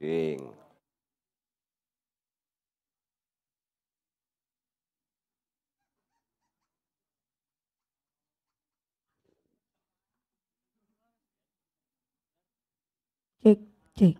Cing. Cek, cek.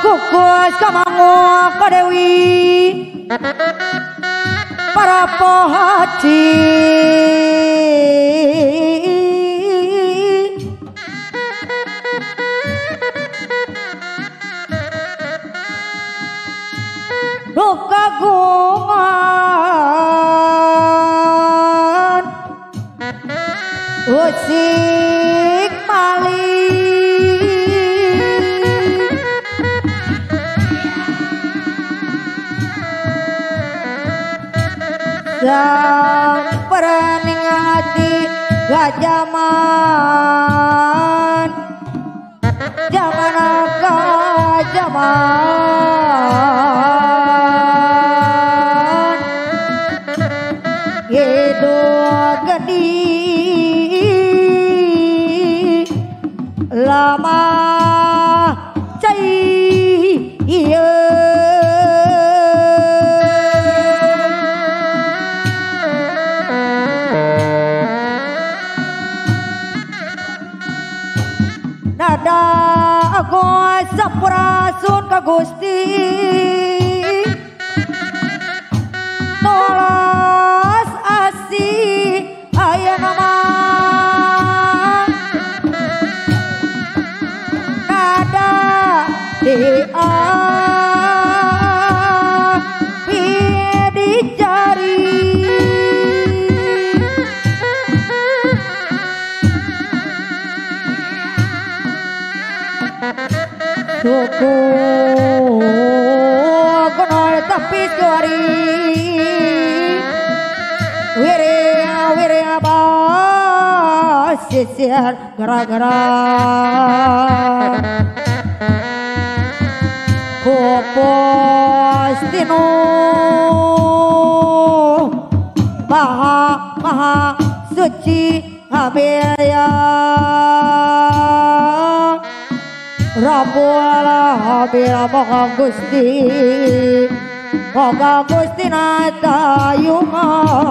Kukus kamangu kadewi para pohaji kagungan usik mali sang perening hati gak zaman zaman agak zaman hidup gede lama cai iya nada aku sampurasun ka Gusti tolas asih aya nama nada di api dicari suku kenal tapi suari wiri abas sisir gara-gara kupos tinu maha suci habaya Rabbul bila moga Gusti natayungan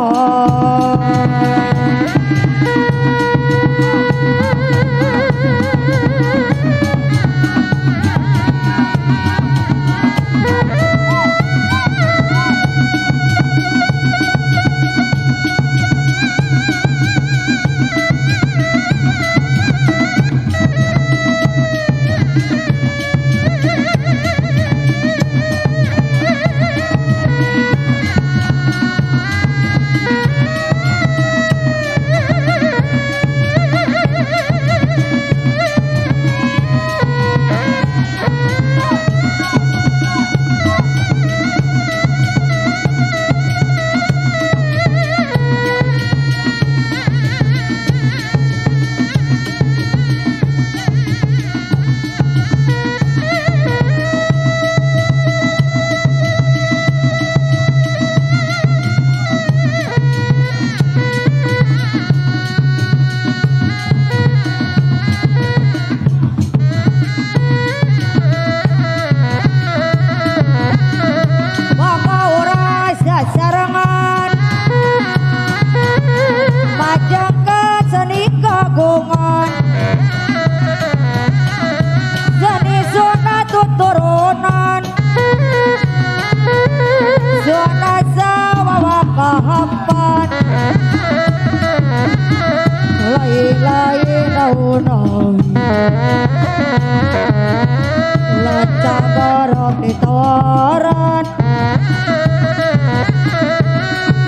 Lecak gorok ditawaran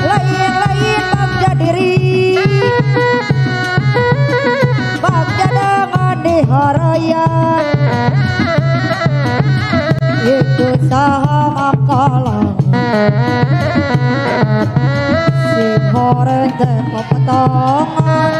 lain-lain bagja diri bagja dengan diharayan itu saha makalang si horente pepetangan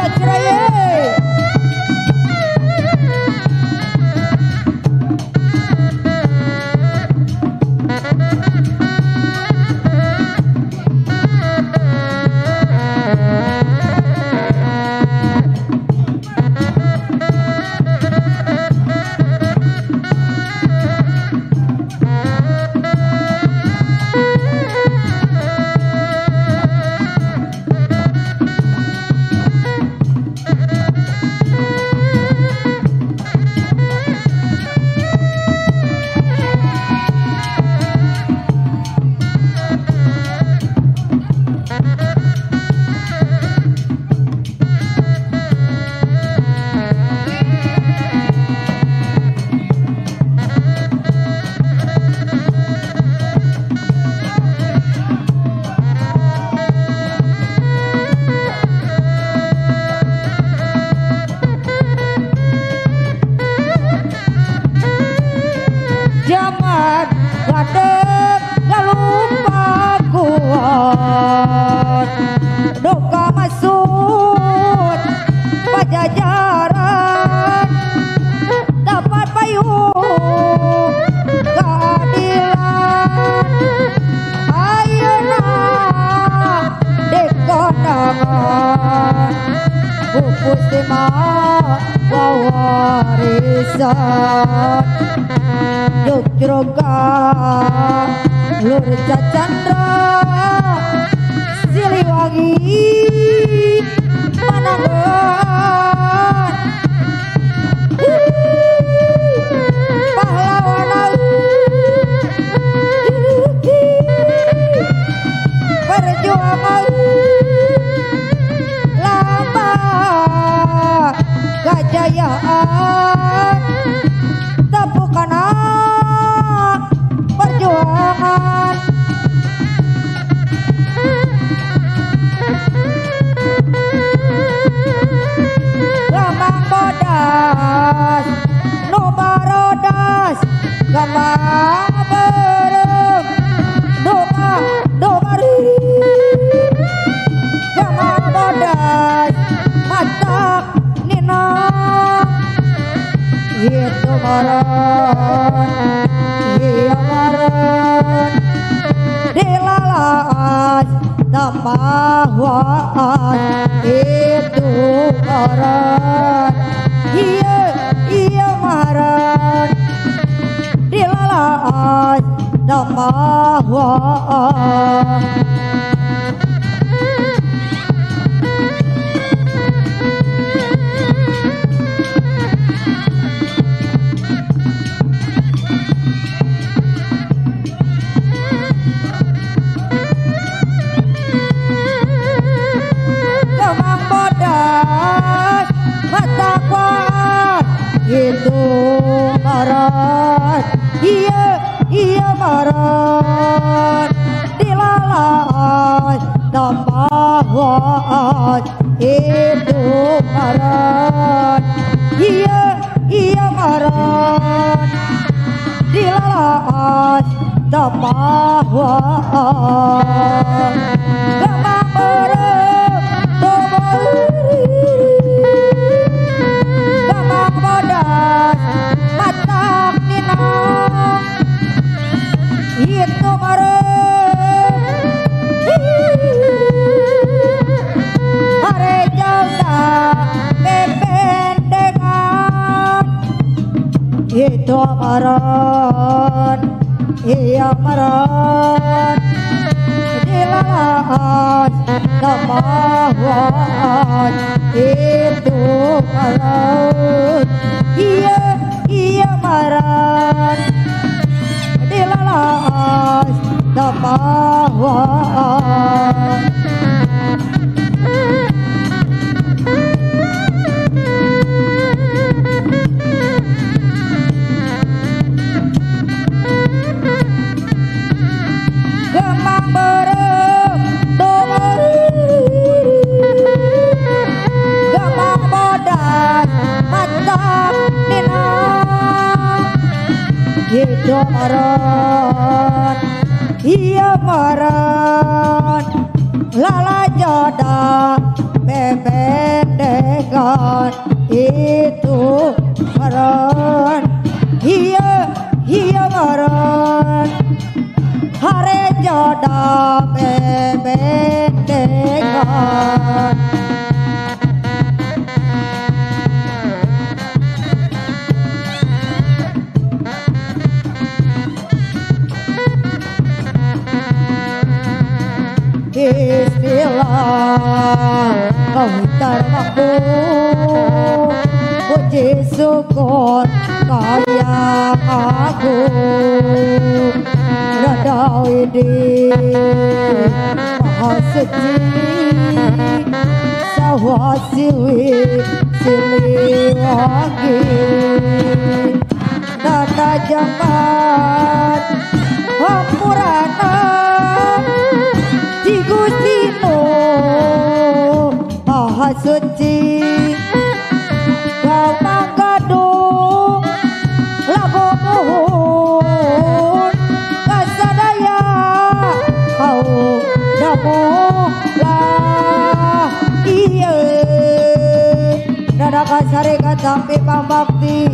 ya Cireye. Zaman gadeng galupa kuat doka masuk pajajaran dapat payung keadilan ayeuna dekonangan pupus timah wawarisan Jogjoga Lur Cacandra Siliwangi Mananggan pahlawan perjuangan lama kejayaan tepuk kanan perjuangan gamang bodas nu barodas gamang berem domari gamang bodas matak nina itu maran iya maran dilalaas tambahan itu maran iya maran dilalaas tambahan itu maran iya maran dilalas tambahan itu maran iya maran dilalas tambahan gamang berem gamang bodas matak nina itu maren harejauda bebendengan itu maran iya maran dilalas tambahan itu maran iya maran dilalas tambahan gamang berem gamang bodas matak nina itu maran iya maran lala jodoh bebende jalan itu meren iya meren hare jodoh bebentengan Bismillah kau termaku puji syukur kaya aku Radha ini maha suci sawasiwi siliwangi nata jaman hampurana Gustino maha suci kau manggadung lagu mohon kasadaya kau namo lah iya nada kasare katampi pambakti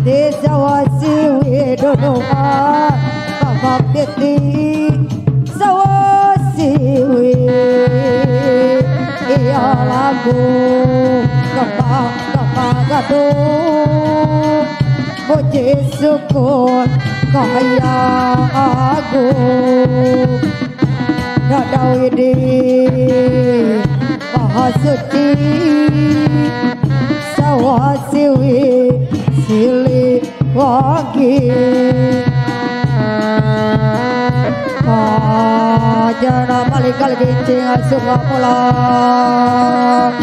desa wasiwi dodongan pambakti Siwi iya lagu kepang gadung puji syukur kaya aku Dadawidi maha suci sawasiwi siliwangi Jana malikal gincing sunga pulang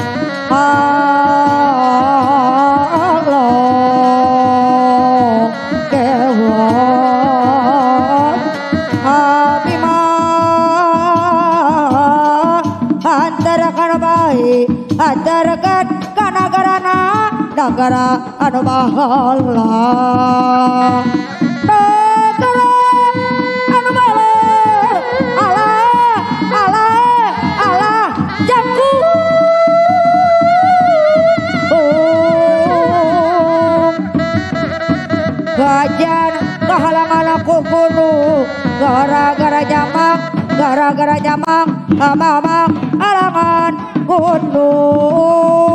Allah kewan abima antarakan baik antarakan kanagarana negara anu bahala Gajan kehalangan aku kuno gara-gara jamang amang halangan gunung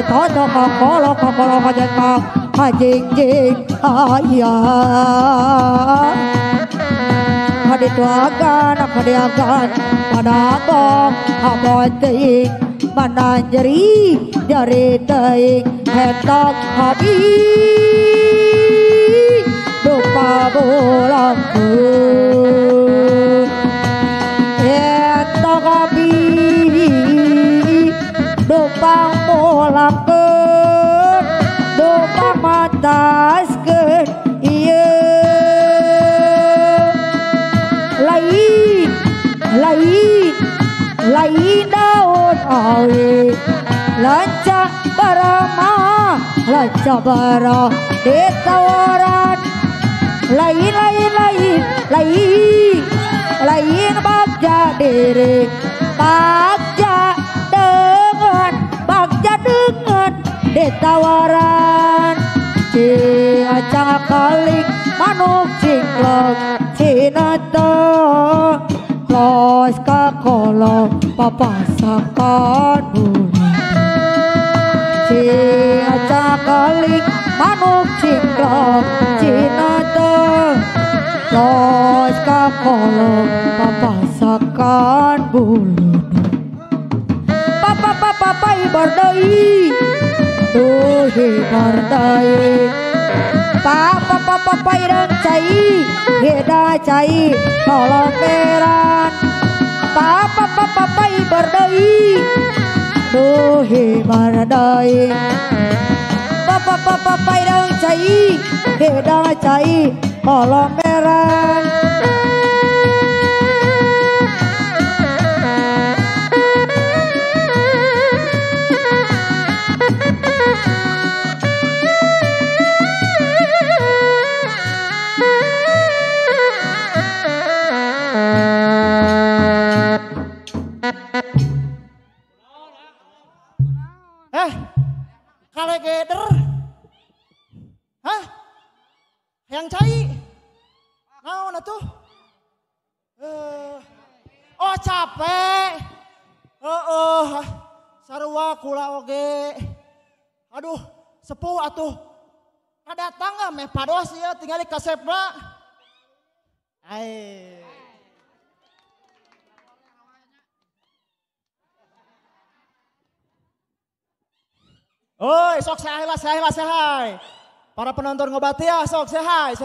toto kokolo kajenak hajing ayah Hadituakan pada tong aboting mana jeri jari teing hendak habis lupa bulangku hendak habis lupa bulangku lupa mataskeun iya lain daun awi lanca barama lanca bara ditawaran lain bagja diri bagja dengan ditawaran ci acang kalik manuk cinglok cinata los kakolo papasakan bulan ci acang kalik manuk cinglok cinata los kakolo papasakan bulan papa ibardai tuh ibardai papa ireng cai beda cai tolong peran papa ibardai tuh ibardai papa ireng cai beda cai tolong peran Hayang cai. Naon atuh? Oh capek. Sarua kula oge. Aduh, sepuh atuh. Datang gak meh pados ya tinggal di kasepna. Ai. Oi, sok sehai lah, sehai. Para penonton ngobati ya, sok sehai.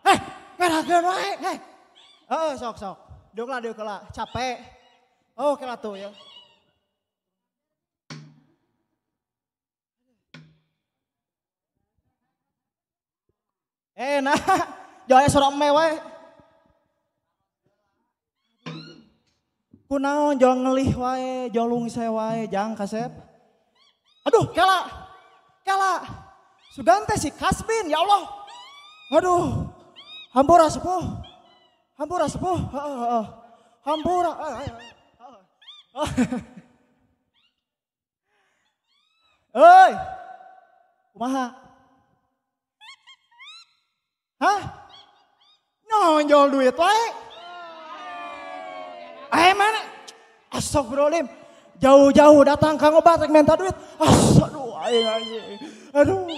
Hei, ngerageun wae, hei. Sok. Deuk lah, capek. Oh, kira tuh ya. Nah, jaya sorok mewah. Kunaon jol ngelih wae, jolung saya wae, jang kasep. Aduh, kela. Sugan teh si Kasbin, ya Allah. Aduh, hampura sepuh. Hampura. Oi, kumaha? Hah? Nyonjol duit wae. Mana? Astagfirullahaladzim. Jauh-jauh datang kang obat minta duit. Aduh, aing. Aduh.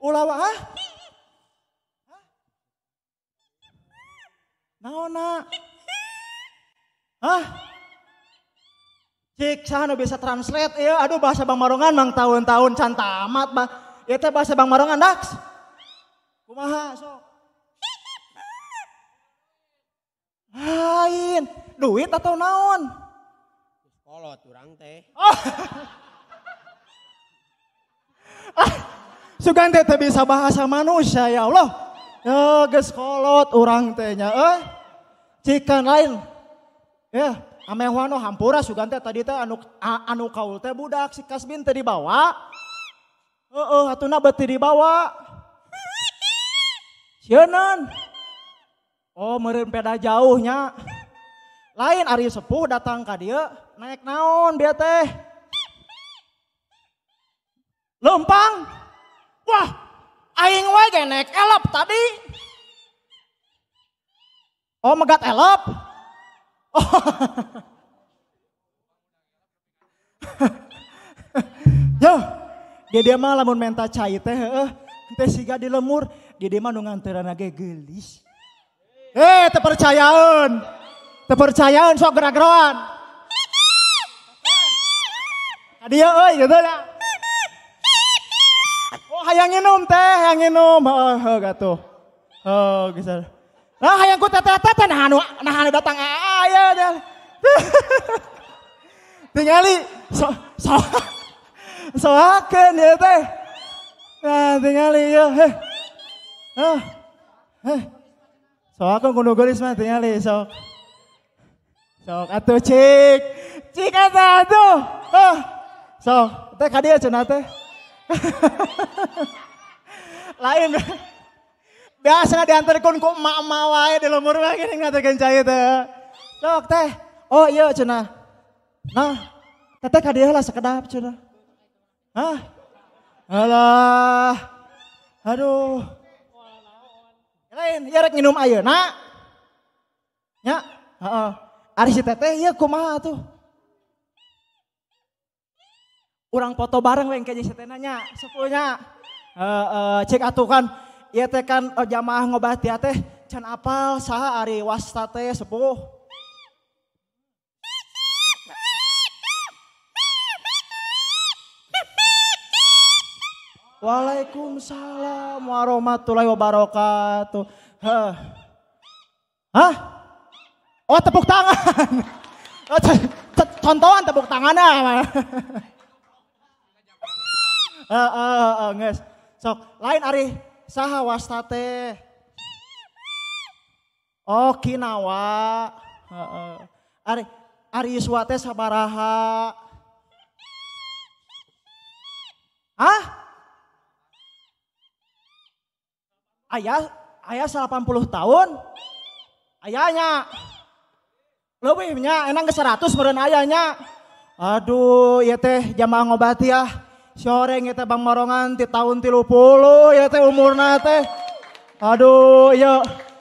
Ulah ha? Naona? Hah? Cik sana bisa translate ya. Aduh bahasa Bang Marongan mang tahun-tahun can tamat bah. Ieu teh bahasa Bang Marongan Dax. Kumaha sok? Lain, duit atau naon? Kolot urang teh. Sugan teh bisa bahasa manusia ya Allah. Ya geus kolot urang teh nya cikan lain. Ya, amehwano hampura sugan teh tadi teh anu kaul teh budak si Kasbin teh dibawa. Hatuna beuti dibawa. Sieun. Oh meureun peda jauhnya. Lain ari sepuh datang ka dieu naik naon bieu teh? Lempang. Wah, aing wae ge naik elep tadi. Oh megat elep. Oh. Yo, dia mah lamun menta cai teh teh siga di lemur, dia mah nu nganteurana ge geulis. Tepercayaan sok gerak-gerakan. Dia gitu ya. Oh hayang nginum teh, gatuh. Gitu. Nah hayang ku teteh nah anu datang aya dah. Tingali soakeun ya teh. Nah tingali ya sok aku kudu geulis mah tingali sok atuh cik eta atuh sok teh ka dieu cenah teh lain biasa diantarkeun ku emak-emak wae di lemur wae geuning ngaterkeun cai teh sok teh oh iya cenah nah teteh ka dieu lah sakedap cenah alah aduh lain ya rek nginum ayeuna nya ari si teteh ieu kumaha tuh urang foto bareng we engke si teteh nya sepuhnya cek atuh kan ieu teh kan jamaah ngobati teh can apal saha ari wasta teh sepuh Waalaikumsalam warahmatullahi wabarakatuh. Hah? Oh tepuk tangan. Contohan tepuk tangannya. Nges. Sok lain ari saha wasta teh. Oh Kinawa. Ari Yuswa teh sabaraha. Hah? Ayah 80 tahun. Ayahnya. Lebihnya enang ke 100 meureun ayahnya. Aduh, ieu teh jamaah ngobati ya. Soreng ya teh Bang Marongan ti tahun 30 ya teh umurna teh. Aduh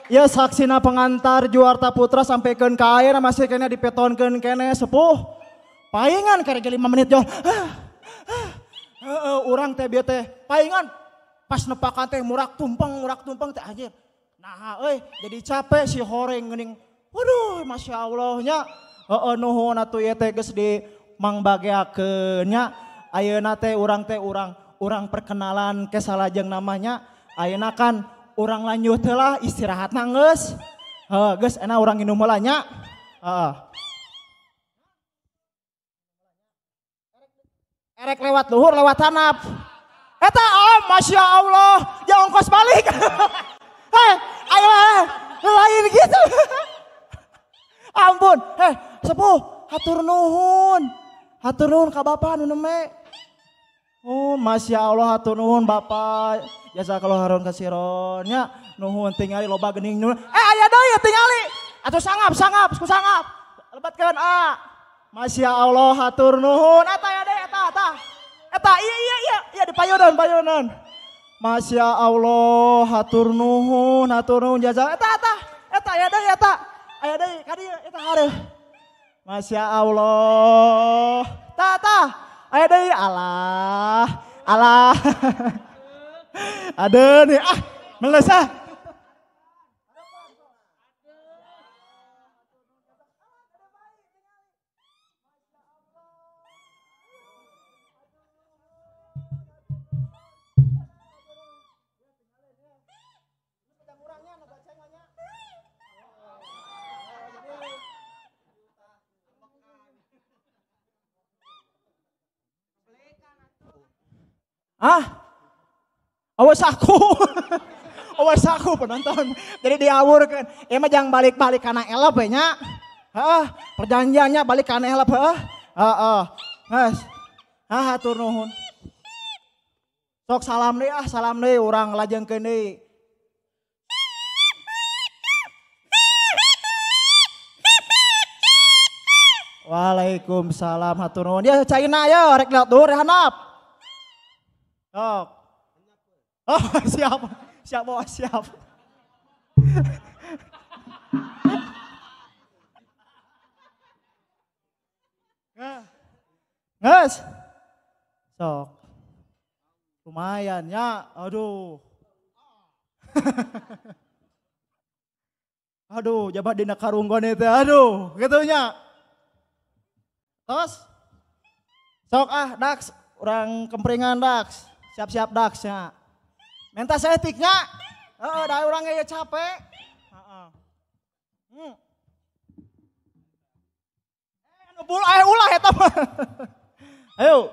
ya saksina pengantar Juarta Putra sampaikan ke air masih kena dipetonkeun kene sepuh. Paingan karek 5 menit yo. Urang teh bieu teh paingan pas nepakan teh murak tumpeng teh anjir. Nah jadi capek si horeng geuning. Waduh Masya Allahnya. Nuhun atuh ieu teh geus di mangbageakeun nya. Ayeuna teh urang perkenalan ke salajeng namanya. Ayeuna kan urang lanjut lah istirahatna geus. Geus enak urang nginum heula nya. Erek lewat luhur lewat hanap. Eta Masya Allah jangan ongkos balik. Hei ayo lain gitu. Ampun sepuh hatur nuhun ka bapak nu neme. Masya Allah hatur nuhun bapak jasa kalau haron kasironnya nuhun tingali loba geuning nuhun. Aya deui tingali atuh sangap lebatkeun Masya Allah hatur nuhun eta ya deh eta iya di payunan Masya Allah hatur nuhun jasa eta ya deh aya deui ka dieu eta hareuh Masya Allah aya deui alah ada nih meles awas aku penonton jadi diawurkeun mah jangan balik-balik kana elep nya perjanjiannya balik kana elep Mas hatur nuhun sok salam deui urang lajengkeun deui Waalaikumsalam hatur nuhun ya caina ya rek lihat duhur handap sok siap bos siap. Nges, sok, lumayan ya, aduh, jabat dina karunggon itu, aduh, gitunya, tos, sok Dax, orang kempringan Dax, siap-siap Daxnya. Menta setiknya, dah orangnya ya capek. Ulah eta mah. Ayo.